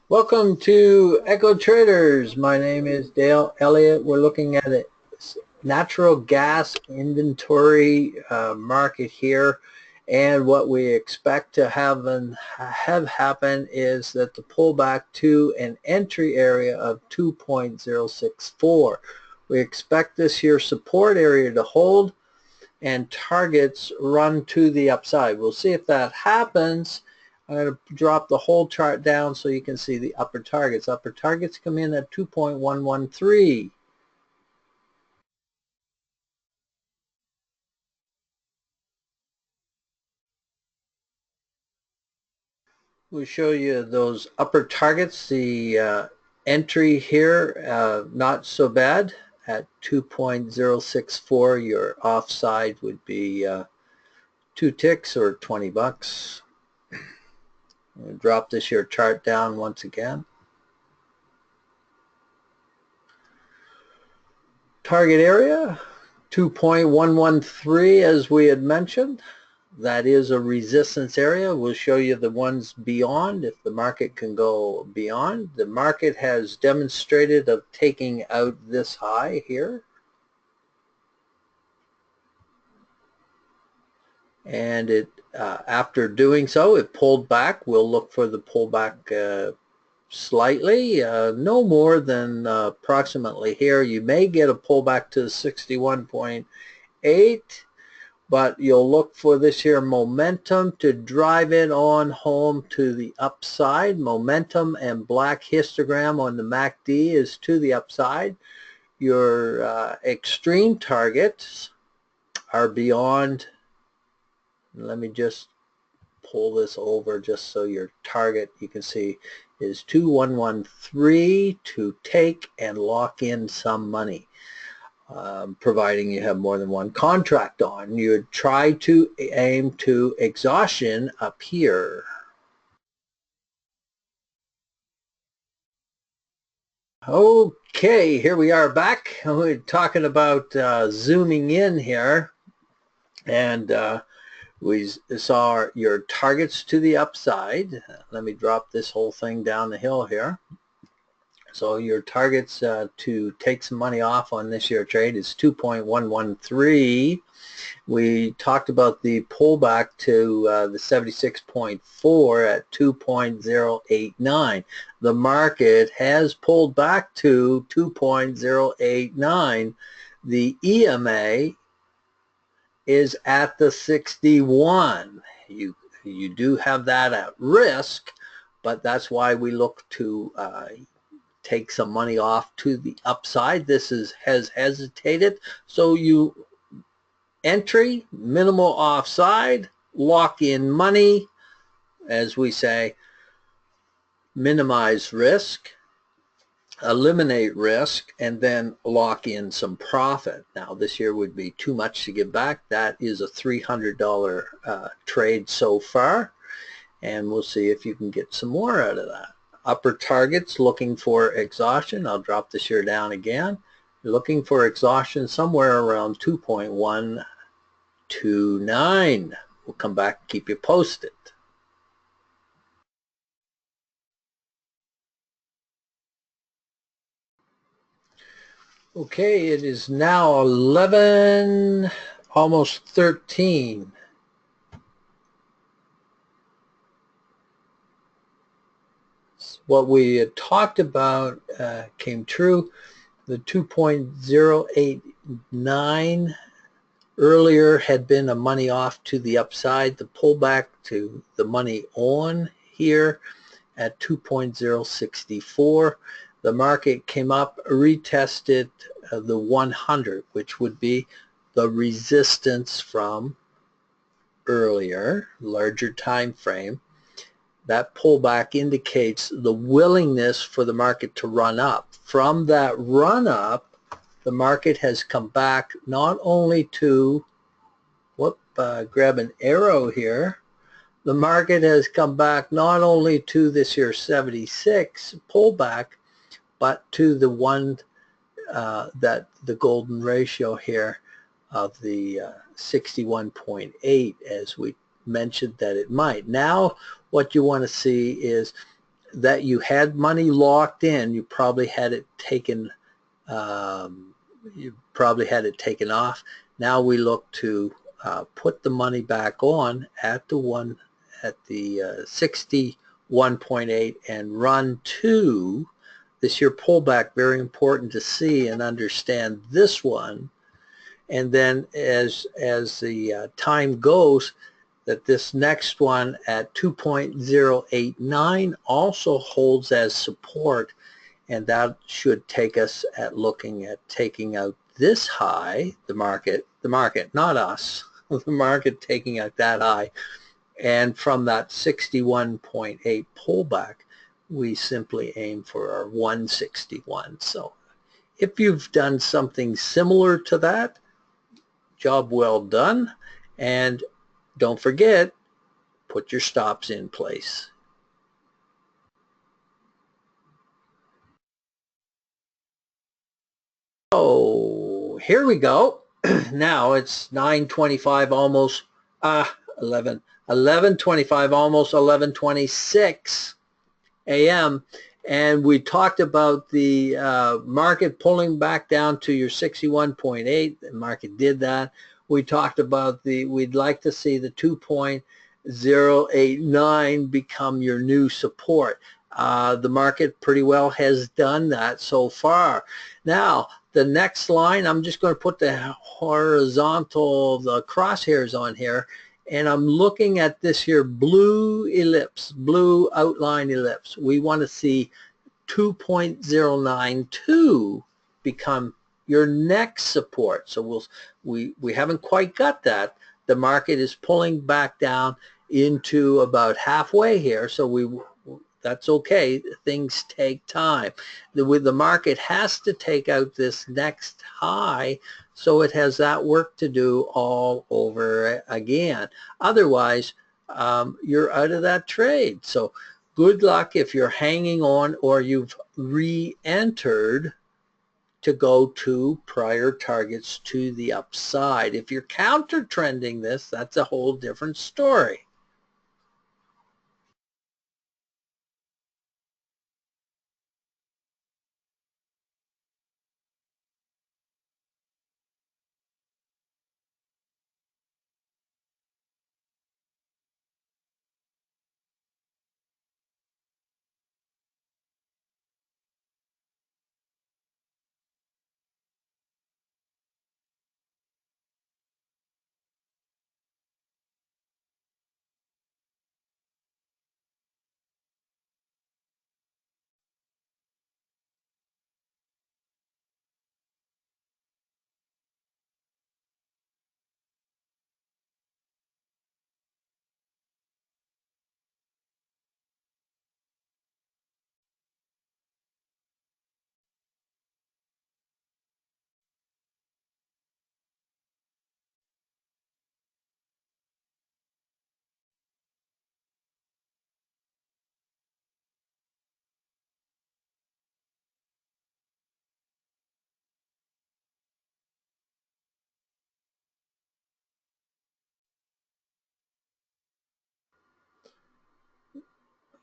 Welcome to Echotraders. My name is Dale Elliott. We're looking at a natural gas inventory market here, and what we expect to have happen is that the pullback to an entry area of 2.064. We expect this here support area to hold and targets run to the upside. We'll see if that happens. I'm going to drop the whole chart down so you can see the upper targets. Upper targets come in at 2.113. We'll show you those upper targets. The entry here, not so bad at 2.064. Your offside would be 2 ticks or 20 bucks. We'll drop this here chart down once again. Target area 2.113, as we had mentioned. That is a resistance area. We'll show you the ones beyond if the market can go beyond. The market has demonstrated of taking out this high here. And it after doing so, it pulled back. We'll look for the pullback slightly, no more than approximately here. You may get a pullback to 61.8, but you'll look for this here momentum to drive it on home to the upside. Momentum and black histogram on the MACD is to the upside. Your extreme targets are beyond. Let me just pull this over just so your target, you can see, is 2113 to take and lock in some money. Providing you have more than one contract on. You would try to aim to exhaustion up here. Okay, here we are back. We're talking about zooming in here, and we saw your targets to the upside. Let me drop this whole thing down the hill here. So your targets to take some money off on this year trade is 2.113. We talked about the pullback to the 76.4 at 2.089. The market has pulled back to 2.089. The EMA is at the 61. You do have that at risk, but that's why we look to take some money off to the upside. This has hesitated, so you entry, minimal offside, lock in money, as we say, minimize risk, eliminate risk, and then lock in some profit. Now this year would be too much to give back. That is a $300 trade so far, and we'll see if you can get some more out of that. Upper targets looking for exhaustion. I'll drop this here down again. You're looking for exhaustion somewhere around 2.129. We'll come back and keep you posted. Okay, it is now 11, almost 13. What we had talked about came true. The 2.089 earlier had been a money off to the upside. The pullback to the money on here at 2.064. The market came up, retested the 100, which would be the resistance from earlier, larger time frame. That pullback indicates the willingness for the market to run up. From that run up, the market has come back not only to, grab an arrow here, the market has come back not only to this here 76 pullback, but to the one that the golden ratio here of the 61.8, as we mentioned that it might. Now what you want to see is that you had money locked in, you probably had it taken off. Now we look to put the money back on at the 61.8 and run to this year pullback. Very important to see and understand this one. And then as the time goes, that this next one at 2.089 also holds as support, and that should take us at looking at taking out this high, the market, not us, the market taking out that high, and from that 61.8 pullback, we simply aim for our 161. So if you've done something similar to that, job well done, and don't forget, put your stops in place. Oh, here we go. Now it's 9:25, almost 11:25, almost 11:26 a.m. And we talked about the market pulling back down to your 61.8. The market did that. We talked about we'd like to see the 2.089 become your new support. The market pretty well has done that so far. Now, the next line, I'm just going to put the horizontal, the crosshairs on here, and I'm looking at this here blue ellipse, blue outline ellipse. We want to see 2.092 become your next support. So we haven't quite got that. The market is pulling back down into about halfway here, so that's okay. Things take time. The market has to take out this next high, so it has that work to do all over again. Otherwise, you're out of that trade. So good luck if you're hanging on or you've re-entered to go to prior targets to the upside. If you're counter trending this, that's a whole different story.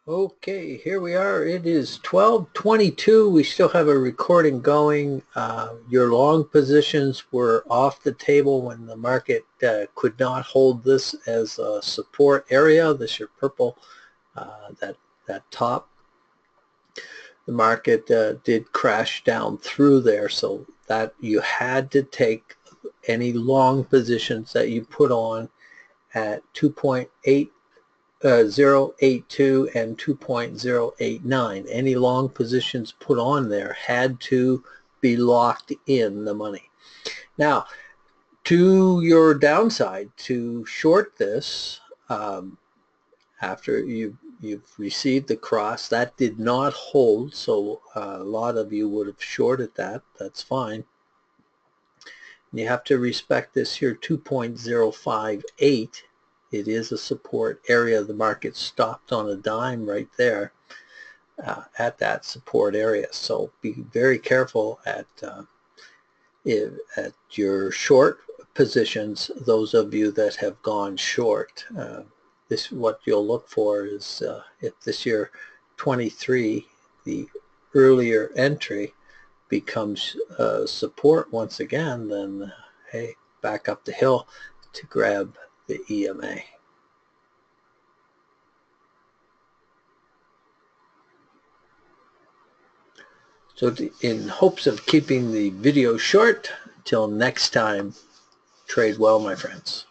Okay, here we are. It is 12:22. We still have a recording going. Your long positions were off the table when the market could not hold this as a support area. This your purple, that top. The market did crash down through there, so that you had to take any long positions that you put on at 2.082 and 2.089. Any long positions put on there had to be locked in the money. Now, to your downside, to short this, after you've received the cross, that did not hold, so a lot of you would have shorted that. That's fine. You have to respect this here 2.058. It is a support area. The market stopped on a dime right there at that support area. So be very careful at your short positions, those of you that have gone short. What you'll look for is if this year 23, the earlier entry, becomes support once again, then hey, back up the hill to grab the EMA. So in hopes of keeping the video short, till next time, trade well, my friends.